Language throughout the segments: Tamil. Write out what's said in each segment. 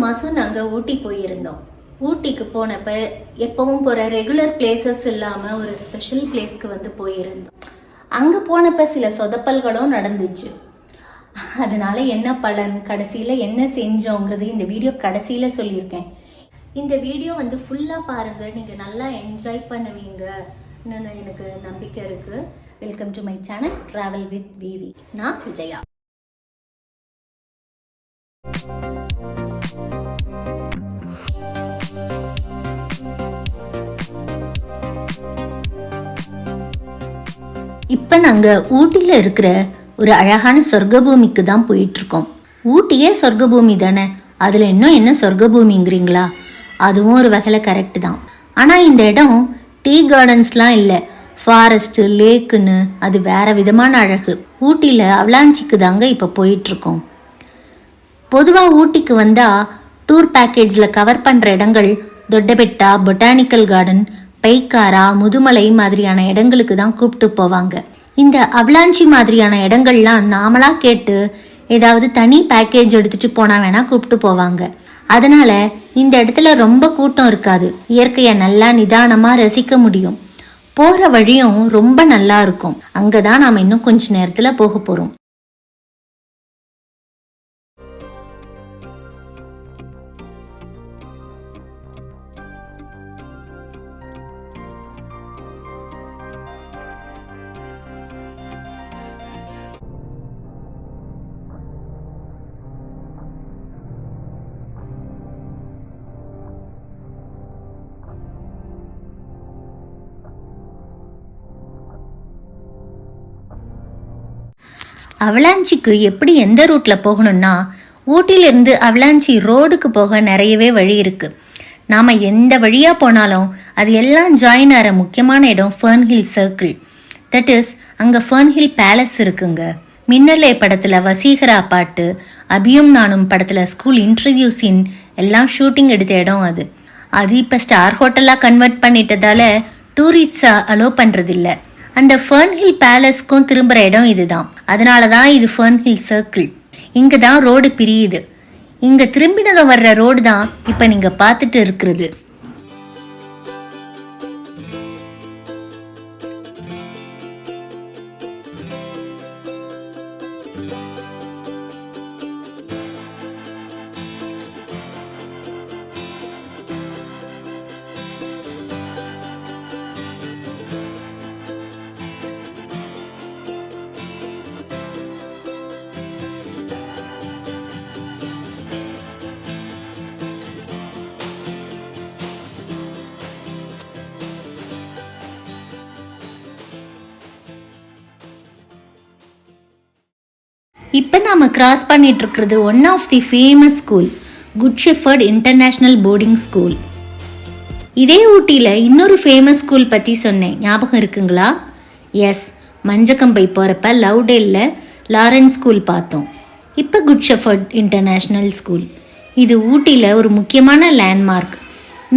மாதம் நாங்கள் ஊட்டி போயிருந்தோம். ஊட்டிக்கு போனப்போ எப்பவும் போகிற ரெகுலர் பிளேசஸ் இல்லாமல் ஒரு ஸ்பெஷல் பிளேஸ்க்கு வந்து போயிருந்தோம். அங்கே போனப்போ சில சொதப்பல்களும் நடந்துச்சு. அதனால என்ன பலன், கடைசியில் என்ன செஞ்சோங்கிறது இந்த வீடியோ கடைசியில் சொல்லியிருக்கேன். இந்த வீடியோ வந்து ஃபுல்லாக பாருங்கள், நீங்கள் நல்லா என்ஜாய் பண்ணுவீங்க எனக்கு நம்பிக்கை இருக்குது. Welcome to my channel travel with Vivi. நான் விஜயா. இப்போ நாங்கள் ஊட்டியில் இருக்கிற ஒரு அழகான சொர்க்கபூமிக்கு தான் போயிட்டுருக்கோம். ஊட்டியே சொர்க்கபூமி தானே, அதில் இன்னும் என்ன சொர்க்கபூமிங்கிறீங்களா? அதுவும் ஒரு வகையில் கரெக்டு தான். ஆனால் இந்த இடம் டீ கார்டன்ஸ்லாம் இல்லை, ஃபாரஸ்ட்டு லேக்குன்னு அது வேற விதமான அழகு. ஊட்டியில் அவலாஞ்சிக்கு தாங்க இப்போ போயிட்டுருக்கோம். பொதுவாக ஊட்டிக்கு வந்தால் டூர் பேக்கேஜில் கவர் பண்ணுற இடங்கள் தொட்டபெட்டா, பொட்டானிக்கல் கார்டன், பைக்காரா, முதுமலை மாதிரியான இடங்களுக்கு தான் கூப்பிட்டு போவாங்க. இந்த அவலாஞ்சி மாதிரியான இடங்கள்லாம் நாமளாக கேட்டு ஏதாவது தனி பேக்கேஜ் எடுத்துகிட்டு போனால் வேணால் கூப்பிட்டு போவாங்க. அதனால் இந்த இடத்துல ரொம்ப கூட்டம் இருக்காது. இயற்கையை நல்லா நிதானமாக ரசிக்க முடியும். போகிற வழியும் ரொம்ப நல்லா இருக்கும். அங்கே தான் நாம் இன்னும் கொஞ்ச நேரத்தில் போக போகிறோம். அவலாஞ்சிக்கு எப்படி எந்த ரூட்டில் போகணும்னா, ஊட்டியிலிருந்து அவலாஞ்சி ரோடுக்கு போக நிறையவே வழி இருக்குது. நாம் எந்த வழியாக போனாலும் அது எல்லாம் ஜாயின் ஆகிற முக்கியமான இடம் ஃபர்ன்ஹில் சர்க்கிள். தட் இஸ், அங்கே ஃபர்ன்ஹில் பேலஸ் இருக்குங்க. மின்னலே படத்தில் வசீகரா பாட்டு, அபியும் நானும் படத்தில் ஸ்கூல் இன்டர்வியூ சீன் எல்லாம் ஷூட்டிங் எடுத்த இடம் அது. அது இப்போ ஸ்டார் ஹோட்டலாக கன்வெர்ட் பண்ணிட்டதால டூரிஸ்டை அலோவ் பண்ணுறதில்ல. அந்த ஃபர்ன்ஹில் பேலஸ்க்கும் திரும்புகிற இடம் இதுதான். அதனால தான் இது ஃபர்ன்ஹில் சர்க்கிள். இங்கே தான் ரோடு பிரியுது. இங்கே திரும்பினதும் வர்ற ரோடு தான் இப்போ நீங்கள் பார்த்துட்டு இருக்கிறது. இப்போ நாம் கிராஸ் பண்ணிட்டு இருக்கிறது one of the famous school, good shepherd international boarding school. இதே ஊட்டியில் இன்னொரு ஃபேமஸ் ஸ்கூல் பற்றி சொன்னேன், ஞாபகம் இருக்குங்களா? எஸ், மஞ்சக்கம்பை போகிறப்ப லவ்டேலில் லாரன்ஸ் ஸ்கூல் பார்த்தோம். இப்போ குட் ஷெஃபர்ட் இன்டர்நேஷ்னல் ஸ்கூல். இது ஊட்டியில் ஒரு முக்கியமான லேண்ட்மார்க்.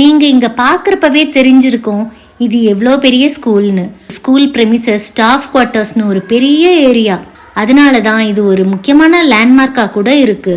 நீங்கள் இங்கே பார்க்குறப்பவே தெரிஞ்சிருக்கும் இது எவ்வளோ பெரிய ஸ்கூல்னு. ஸ்கூல் ப்ரெமிசஸ், ஸ்டாஃப் குவார்ட்டர்ஸ்னு ஒரு பெரிய ஏரியா. அதனால தான் இது ஒரு முக்கியமான லேண்ட்மார்க்காக கூட இருக்கு.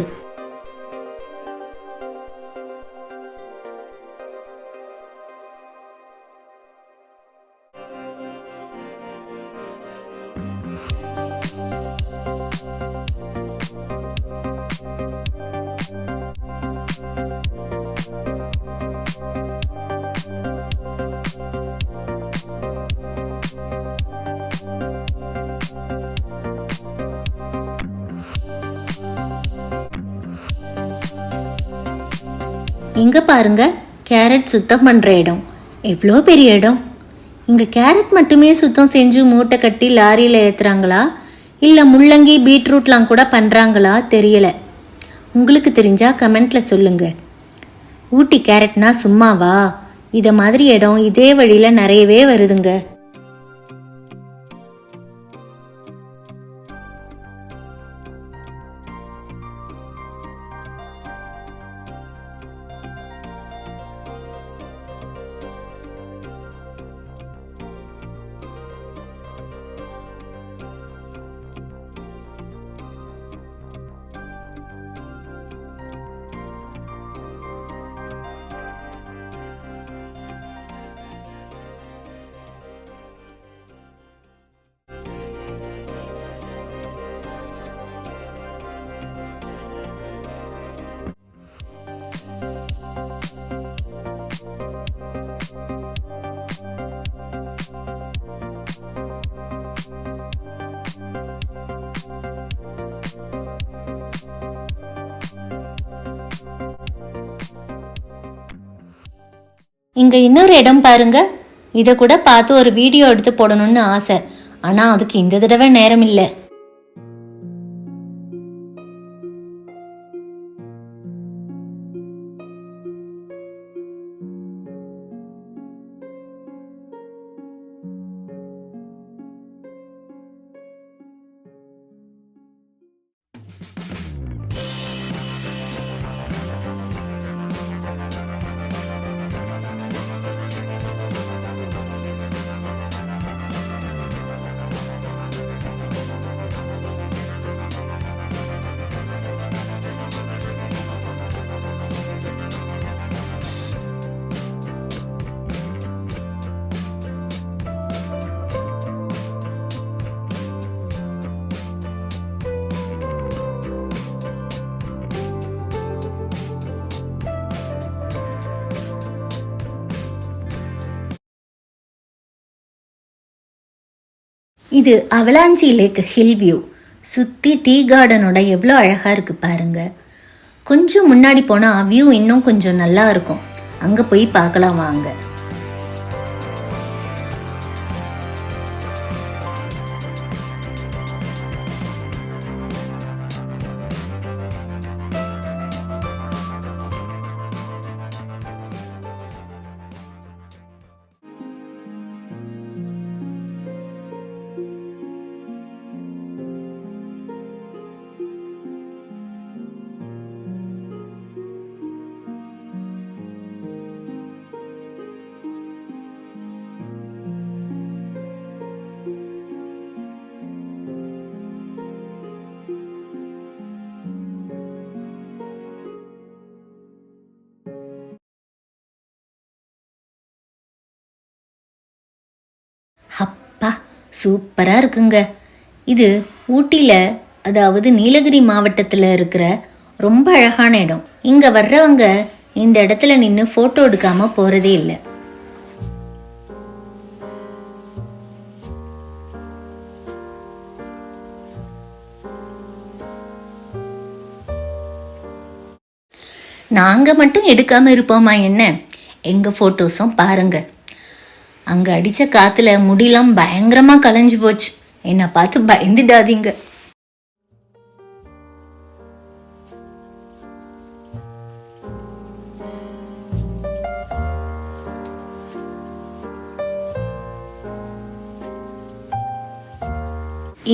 இங்கே பாருங்க, கேரட் சுத்தம் பண்ணுற இடம். எவ்வளோ பெரிய இடம். இங்கே கேரட் மட்டுமே சுத்தம் செஞ்சு மூட்டை கட்டி லாரியில் ஏற்றுறாங்களா, இல்லை முள்ளங்கி பீட்ரூட்லாம் கூட பண்ணுறாங்களா தெரியலை. உங்களுக்கு தெரிஞ்சால் கமெண்ட்டில் சொல்லுங்கள். ஊட்டி கேரட்னா சும்மாவா? இதை மாதிரி இடம் இதே வழியில் நிறையவே வருதுங்க. இங்கே இன்னொரு இடம் பாருங்க. இதை கூட பார்த்து ஒரு வீடியோ எடுத்து போடணும்னு ஆசை. ஆனால் அதுக்கு இந்த தடவை நேரம் இல்லை. இது அவலாஞ்சி லேக் ஹில் வியூ. சுற்றி டீ கார்டனோட எவ்வளோ அழகாக இருக்குது பாருங்க. கொஞ்சம் முன்னாடி போனால் வியூ இன்னும் கொஞ்சம் நல்லா இருக்கும். அங்கே போய் பார்க்கலாம் வாங்க. அப்பா சூப்பராக இருக்குங்க. இது ஊட்டியில், அதாவது நீலகிரி மாவட்டத்தில் இருக்கிற ரொம்ப அழகான இடம். இங்கே வர்றவங்க இந்த இடத்துல நின்று ஃபோட்டோ எடுக்காமல் போகிறதே இல்லை. நாங்கள் மட்டும் எடுக்காமல் இருப்போமா என்ன? எங்கள் ஃபோட்டோஸும் பாருங்கள். அங்கே அடித்த காற்றுல முடியெல்லாம் பயங்கரமாக கலைஞ்சு போச்சு. என்னை பார்த்து பயந்துடாதீங்க.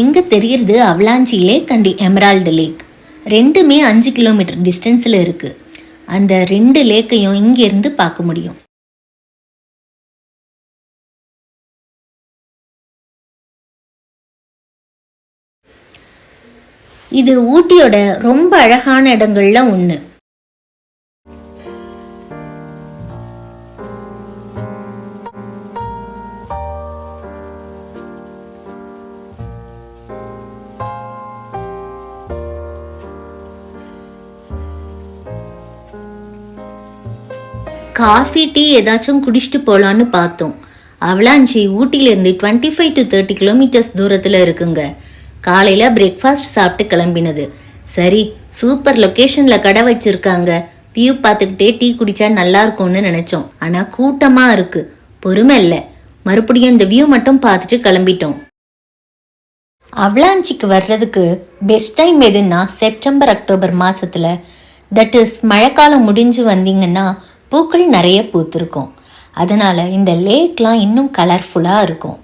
இங்கே தெரியறது avalanche lake and emerald lake. ரெண்டுமே 5 கிலோமீட்டர் டிஸ்டன்ஸில் இருக்குது. அந்த 2 லேக்கையும் இங்கேருந்து பார்க்க முடியும். இது ஊட்டியோட ரொம்ப அழகான இடங்கள்ல ஒன்று. காஃபி டீ ஏதாச்சும் குடிச்சிட்டு போகலான்னு பார்த்தோம். அவலாஞ்சி ஊட்டியிலேருந்து 25 to 30 கிலோமீட்டர்ஸ் தூரத்தில் இருக்குங்க. காலையில் பிரேக்ஃபாஸ்ட் சாப்பிட்டு கிளம்பினது. சரி, சூப்பர் லொக்கேஷனில் கடை வச்சுருக்காங்க, வியூ பார்த்துக்கிட்டே டீ குடித்தா நல்லா இருக்கும்னு நினச்சோம். ஆனால் கூட்டமாக இருக்குது, பொறுமை இல்லை. மறுபடியும் இந்த வியூ மட்டும் பார்த்துட்டு கிளம்பிட்டோம். அவலாஞ்சிக்கு வர்றதுக்கு பெஸ்ட் டைம் எதுன்னா செப்டம்பர் அக்டோபர் மாதத்தில். தட் இஸ் மழைக்காலம் முடிஞ்சு வந்தீங்கன்னா பூக்கள் நிறைய பூத்திருக்கும். அதனால் இந்த லேக்லாம் இன்னும் கலர்ஃபுல்லாக இருக்கும்.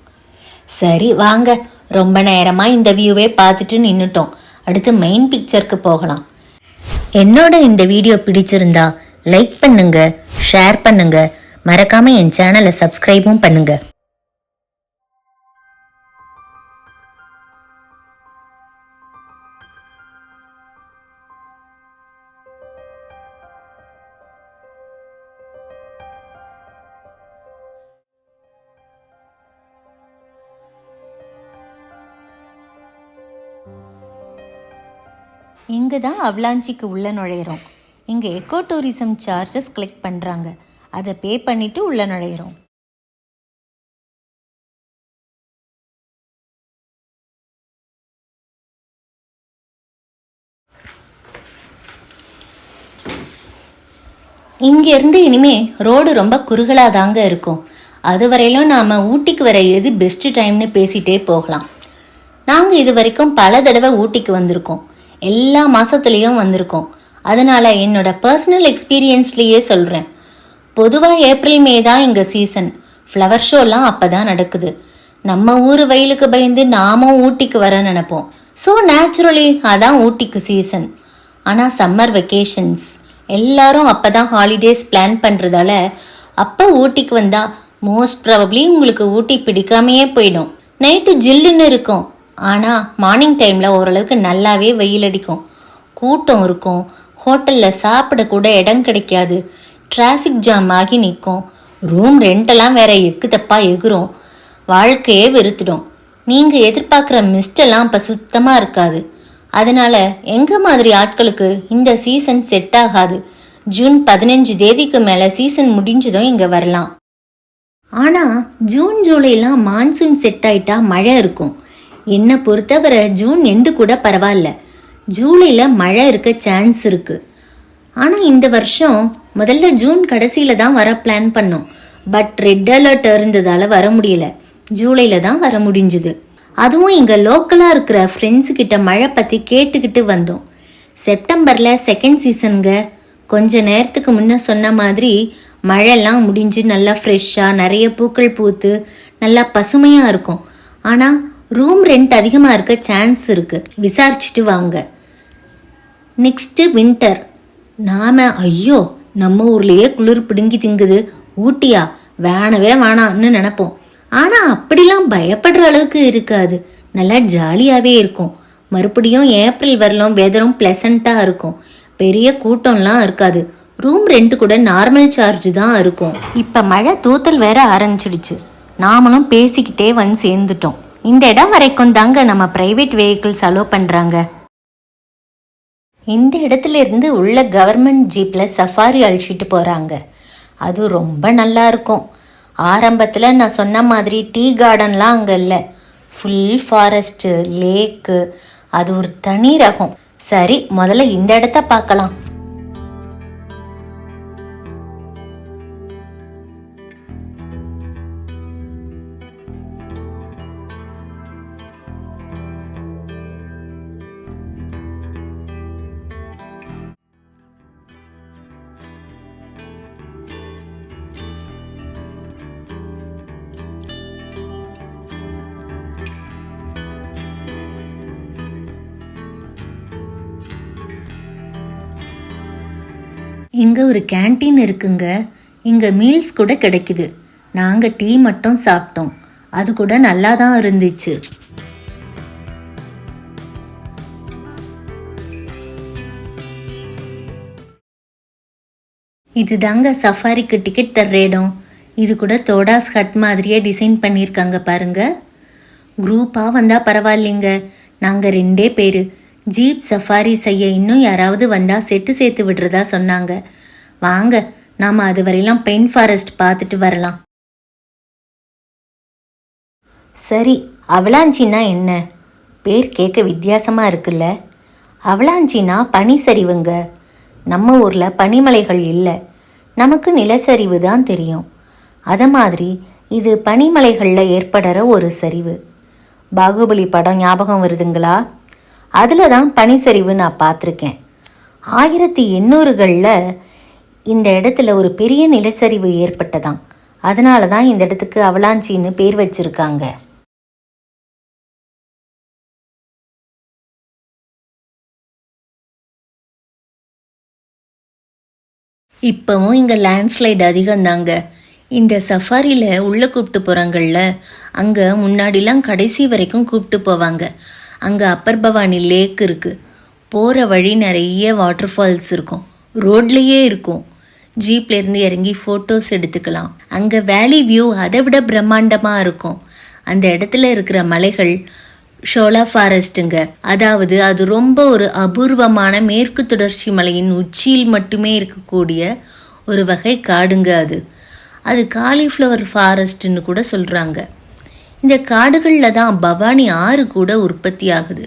சரி வாங்க, ரொம்ப நேரமாக இந்த வியூவே பார்த்துட்டு நின்றுட்டோம். அடுத்து மெயின் பிக்சருக்கு போகலாம். என்னோட இந்த வீடியோ பிடிச்சிருந்தா லைக் பண்ணுங்க, ஷேர் பண்ணுங்க, மறக்காம என் சேனலை சப்ஸ்கிரைபும் பண்ணுங்க. இங்கே தான் அவலாஞ்சிக்கு உள்ளே நுழையிறோம். இங்கே எக்கோ டூரிசம் சார்ஜஸ் கலெக்ட் பண்ணுறாங்க. அதை பே பண்ணிவிட்டு உள்ளே நுழையிறோம். இங்கேருந்து இனிமே ரோடு ரொம்ப குறுகலாக தாங்க இருக்கும். அது வரையிலும் நாம் ஊட்டிக்கு வர எது பெஸ்ட்டு டைம்னு பேசிகிட்டே போகலாம். நாங்கள் இது வரைக்கும் பல தடவை ஊட்டிக்கு வந்திருக்கோம், எல்லா மாதத்துலேயும் வந்திருக்கோம். அதனால் என்னோட பர்சனல் எக்ஸ்பீரியன்ஸ்லேயே சொல்கிறேன். பொதுவாக ஏப்ரல் மே தான் இங்கே சீசன். ஃப்ளவர் ஷோலாம் அப்போ தான் நடக்குது. நம்ம ஊர் வெயிலுக்கு பயந்து நாமும் ஊட்டிக்கு வர நினைப்போம். ஸோ நேச்சுரலி அதான் ஊட்டிக்கு சீசன். ஆனால் சம்மர் வெக்கேஷன்ஸ் எல்லாரும் அப்போ தான் ஹாலிடேஸ் பிளான் பண்ணுறதால அப்போ ஊட்டிக்கு வந்தால் மோஸ்ட் ப்ராபப்ளி உங்களுக்கு ஊட்டி பிடிக்காமையே போயிடும். நைட்டு ஜில்லுன்னு இருக்கும், ஆனால் மார்னிங் டைமில் ஓரளவுக்கு நல்லாவே வெயில் அடிக்கும். கூட்டம் இருக்கும், ஹோட்டலில் சாப்பிட கூட இடம் கிடைக்காது, டிராஃபிக் ஜாம் ஆகி நிற்கும், ரூம் ரெண்டெல்லாம் வேற எக்கு தப்பாக எகுரும், வாழ்க்கையே வெறுத்துடும். நீங்கள் எதிர்பார்க்குற மிஸ்டெல்லாம் இப்போ சுத்தமாக இருக்காது. அதனால் எங்கள் மாதிரி ஆட்களுக்கு இந்த சீசன் செட் ஆகாது. ஜூன் 15 தேதிக்கு மேலே சீசன் முடிஞ்சதும் இங்கே வரலாம். ஆனால் ஜூன் ஜூலைலாம் மான்சூன் செட் ஆகிட்டா மழை இருக்கும். என்னை பொறுத்தவரை ஜூன் எண்டு கூட பரவாயில்ல, ஜூலையில் மழை இருக்க சான்ஸ் இருக்குது. ஆனால் இந்த வருஷம் முதல்ல ஜூன் கடைசியில் தான் வர பிளான் பண்ணோம். பட் ரெட் அலர்ட் இருந்ததால் வர முடியல, ஜூலையில் தான் வர முடிஞ்சுது. அதுவும் இங்கே லோக்கலாக இருக்கிற ஃப்ரெண்ட்ஸுக்கிட்ட மழை பற்றி கேட்டுக்கிட்டு வந்தோம். செப்டம்பரில் செகண்ட் சீசனுங்க. கொஞ்ச நேரத்துக்கு முன்னே சொன்ன மாதிரி மழைலாம் முடிஞ்சு நல்லா ஃப்ரெஷ்ஷாக நிறைய பூக்கள் பூத்து நல்லா பசுமையாக இருக்கும். ஆனால் ரூம் ரெண்ட் அதிகமாக இருக்க சான்ஸ் இருக்குது, விசாரிச்சுட்டு வாங்க. Next winter. நாம் ஐயோ நம்ம ஊர்லேயே குளிர் பிடுங்கி திங்குது, ஊட்டியா வேணவே வேணான்னு நினைப்போம். ஆனால் அப்படிலாம் பயப்படுற அளவுக்கு இருக்காது, நல்லா ஜாலியாகவே இருக்கும். மறுபடியும் ஏப்ரல் வரலாம் வெதரும் ப்ளசண்ட்டாக இருக்கும், பெரிய கூட்டம்லாம் இருக்காது. ரூம் ரெண்ட் கூட நார்மல் சார்ஜ் தான் இருக்கும். இப்போ மழை தூத்தல் வேற ஆரம்பிச்சிடுச்சு, நாமளும் பேசிக்கிட்டே வந்து சேர்ந்துட்டோம். இந்த இடம் வரைக்கும் தாங்க நம்ம ப்ரைவேட் வெஹிக்கிள்ஸ் அலோவ் பண்ணுறாங்க. இந்த இடத்துல இருந்து உள்ள கவர்மெண்ட் ஜீப்பில் சஃபாரி அழிச்சிட்டு போகிறாங்க. அது ரொம்ப நல்லா இருக்கும். ஆரம்பத்தில் நான் சொன்ன மாதிரி டீ கார்டன்லாம் அங்கே இல்லை, ஃபுல் ஃபாரஸ்ட்டு, லேக்கு, அது ஒரு தனி ரகம். சரி, முதல்ல இந்த இடத்த பார்க்கலாம். இங்கே ஒரு கேன்டீன் இருக்குங்க. இங்கே மீல்ஸ் கூட கிடைக்குது. நாங்கள் டீ மட்டும் சாப்பிட்டோம், அது கூட நல்லா தான் இருந்துச்சு. இது தாங்க சஃபாரிக்கு டிக்கெட் தர்ற இடம். இது கூட தோடாஸ் ஹட் மாதிரியே டிசைன் பண்ணியிருக்காங்க பாருங்க. குரூப்பாக வந்தால் பரவாயில்லைங்க, நாங்கள் 2 பேர். ஜீப் சஃபாரி செய்ய இன்னும் யாராவது வந்தால் செட்டு சேர்த்து விடுறதா சொன்னாங்க. வாங்க, நாம் அது வரையிலும் பெயின் ஃபாரஸ்ட் பார்த்துட்டு வரலாம். சரி, அவலாஞ்சின்னா என்ன? பேர் கேட்க வித்தியாசமாக இருக்குல்ல. அவலாஞ்சின்னா பனி சரிவுங்க. நம்ம ஊரில் பனிமலைகள் இல்லை, நமக்கு நிலச்சரிவு தான் தெரியும். அதை மாதிரி இது பனிமலைகளில் ஏற்படுற ஒரு சரிவு. பாகுபலி படம் ஞாபகம் வருதுங்களா? அதில் தான் பனிச்சரிவு நான் பார்த்துருக்கேன். 1800களில் இந்த இடத்துல ஒரு பெரிய நிலச்சரிவு ஏற்பட்டதாம். அதனால தான் இந்த இடத்துக்கு அவலாஞ்சின்னு பேர் வச்சிருக்காங்க. இப்போவும் இங்கே லேண்ட்ஸ்லைடு அதிகம்தாங்க. இந்த சஃபாரியில் உள்ளே கூப்பிட்டு போகிறாங்கள்ல, அங்கே முன்னாடிலாம் கடைசி வரைக்கும் கூப்பிட்டு போவாங்க. அங்கே அப்பர் பவானி லேக் இருக்குது. போகிற வழி நிறைய வாட்டர் ஃபால்ஸ் இருக்கும், ரோட்லேயே இருக்கும். ஜீப்லேருந்து இறங்கி ஃபோட்டோஸ் எடுத்துக்கலாம். அங்கே வேலி வியூ அதை விட பிரம்மாண்டமாக இருக்கும். அந்த இடத்துல இருக்கிற மலைகள் ஷோலா ஃபாரஸ்ட்டுங்க. அதாவது அது ரொம்ப ஒரு அபூர்வமான மேற்கு தொடர்ச்சி மலையின் உச்சியில் மட்டுமே இருக்கக்கூடிய ஒரு வகை காடுங்க. அது காலிஃப்ளவர் ஃபாரஸ்ட்டுன்னு கூட சொல்கிறாங்க. இந்த காடுகளில் தான் பவானி ஆறு கூட உற்பத்தி ஆகுது.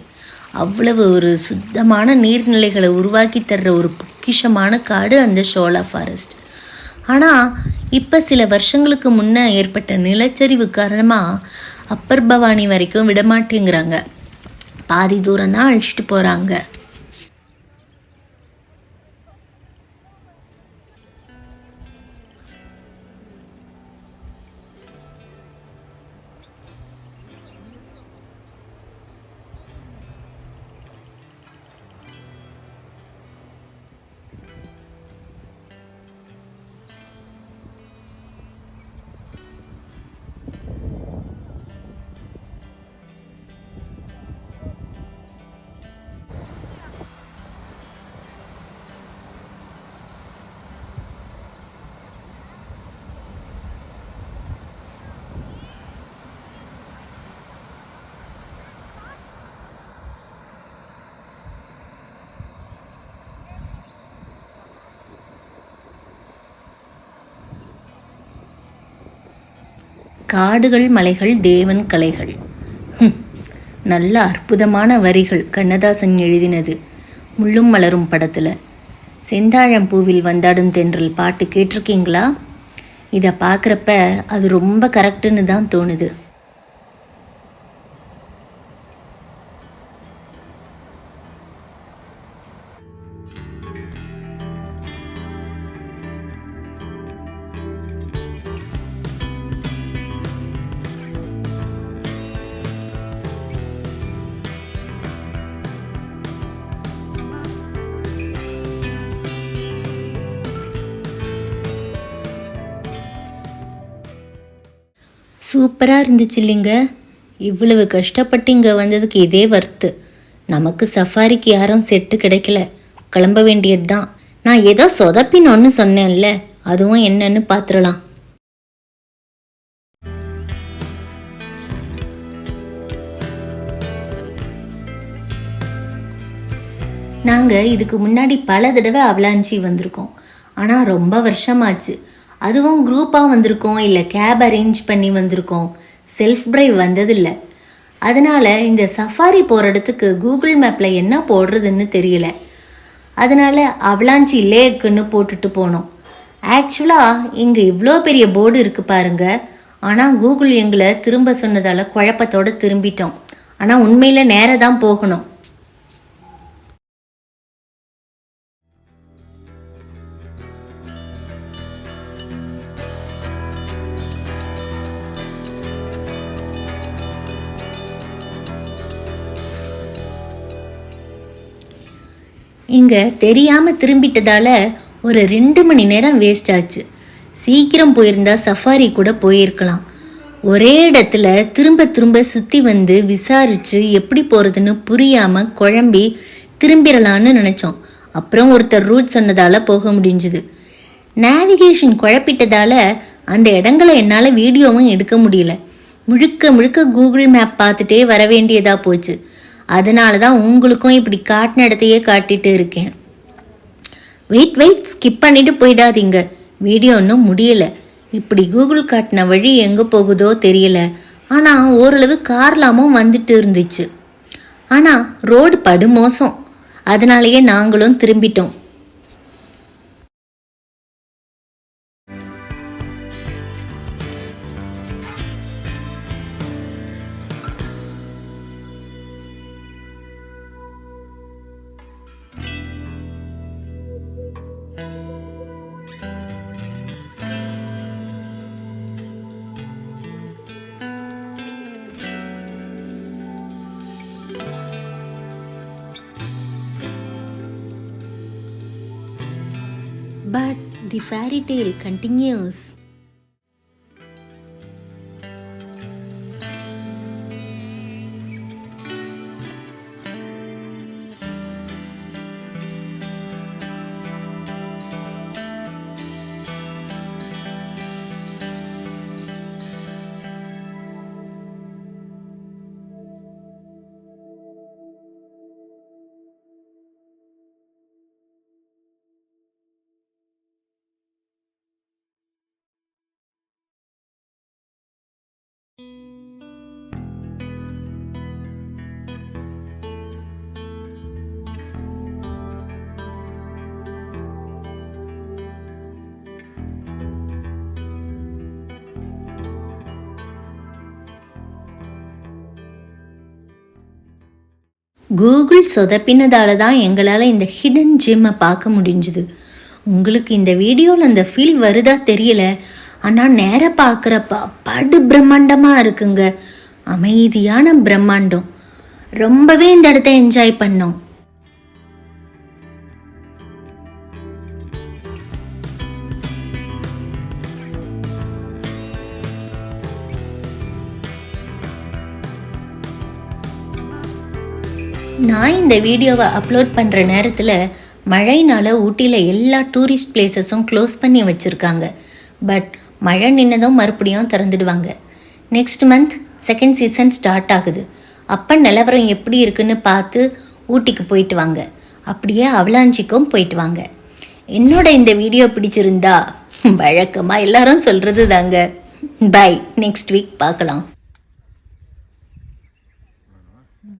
அவ்வளவு ஒரு சுத்தமான நீர்நிலைகளை உருவாக்கி தர்ற ஒரு பொக்கிஷமான காடு அந்த ஷோலா ஃபாரஸ்ட். ஆனால் இப்போ சில வருஷங்களுக்கு முன்னே ஏற்பட்ட நிலச்சரிவு காரணமாக அப்பர் பவானி வரைக்கும் விடமாட்டேங்கிறாங்க. பாதி தூரம் தான் அழைச்சிட்டு போகிறாங்க. காடுகள் மலைகள் தேவன் கலைகள். நல்ல அற்புதமான வரிகள் கண்ணதாசன் எழுதினது. முள்ளும் மலரும் படத்தில் செந்தாழம் பூவில் வந்தாடும் தென்றல் பாட்டு கேட்டிருக்கீங்களா? இதை பார்க்குறப்ப அது ரொம்ப கரெக்டுன்னு தான் தோணுது. சூப்பராக இருந்துச்சு இல்லைங்க. இவ்வளவு கஷ்டப்பட்டு இங்கே வந்ததுக்கு இதே வர்த்து. நமக்கு சஃபாரிக்கு யாரும் செட்டு கிடைக்கல, கிளம்ப வேண்டியது தான். நான் ஏதோ சொதப்பினோன்னு சொன்னேன்ல, அதுவும் என்னன்னு பார்த்துடலாம். நாங்கள் இதுக்கு முன்னாடி பல தடவை அவலாஞ்சி வந்திருக்கோம். ஆனால் ரொம்ப வருஷமாச்சு. அதுவும் குரூப்பாக வந்திருக்கோம், இல்லை கேப் அரேஞ்ச் பண்ணி வந்திருக்கோம். செல்ஃப் டிரைவ் வந்ததில்லை. அதனால் இந்த சஃபாரி போகிற இடத்துக்கு கூகுள் மேப்பில் என்ன போடுறதுன்னு தெரியல. அதனால் அவலாஞ்சி லேக்குன்னு போட்டுட்டு போனோம். ஆக்சுவலாக இங்கே இவ்வளோ பெரிய போர்டு இருக்குது பாருங்க. ஆனால் கூகுள் எங்களை திரும்ப சொன்னதால் குழப்பத்தோடு திரும்பிட்டோம். ஆனால் உண்மையில் நேராக தான் போகணும். இங்கே தெரியாமல் திரும்பிட்டதால ஒரு 2 மணி நேரம் வேஸ்ட் ஆச்சு. சீக்கிரம் போயிருந்தா சஃபாரி கூட போயிருக்கலாம். ஒரே இடத்துல திரும்ப திரும்ப சுற்றி வந்து விசாரித்து எப்படி போகிறதுன்னு புரியாமல் குழம்பி திரும்பிடலான்னு நினச்சோம். அப்புறம் ஒருத்தர் ரூட் சொன்னதால் போக முடிஞ்சுது. நேவிகேஷன் குழப்பிட்டதால அந்த இடங்களை என்னால் வீடியோவும் எடுக்க முடியல. முழுக்க முழுக்க கூகுள் மேப் பார்த்துட்டே வர வேண்டியதாக போச்சு. அதனால தான் உங்களுக்கும் இப்படி காட்டின இடத்தையே காட்டிட்டு இருக்கேன். வெயிட் ஸ்கிப் பண்ணிட்டு போயிடாதீங்க, வீடியோ இன்னும் முடியலை. இப்படி கூகுள் காட்டின வழி எங்கே போகுதோ தெரியல. ஆனால் ஓரளவு கார்லாமும் வந்துட்டு இருந்துச்சு. ஆனால் ரோடு படுமோசம். அதனாலேயே நாங்களும் திரும்பிட்டோம். But the fairy tale continues. Google சொதப்பினதால தான் எங்களால் இந்த ஹிடன் ஜிம்மை பார்க்க முடிஞ்சுது. உங்களுக்கு இந்த வீடியோவில் அந்த ஃபீல் வருதா தெரியல, ஆனால் நேராக பார்க்குறப்ப படு பிரம்மாண்டமாக இருக்குங்க. அமைதியான பிரம்மாண்டம். ரொம்பவே இந்த இடத்த என்ஜாய் பண்ணோம். நான் இந்த வீடியோவை அப்லோட் பண்ணுற நேரத்தில் மழைனால ஊட்டியில் எல்லா டூரிஸ்ட் பிளேசஸும் க்ளோஸ் பண்ணி வச்சுருக்காங்க. பட் மழை நின்னதும் மறுபடியும் திறந்துடுவாங்க. Next month second season start ஆகுது. அப்போ நிலவரம் எப்படி இருக்குன்னு பார்த்து ஊட்டிக்கு போயிட்டு வாங்க. அப்படியே அவலாஞ்சிக்கும் போயிட்டு வாங்க. என்னோட இந்த வீடியோ பிடிச்சிருந்தா வழக்கமாக எல்லாரும் சொல்கிறது தாங்க. பை, நெக்ஸ்ட் வீக் பார்க்கலாம்.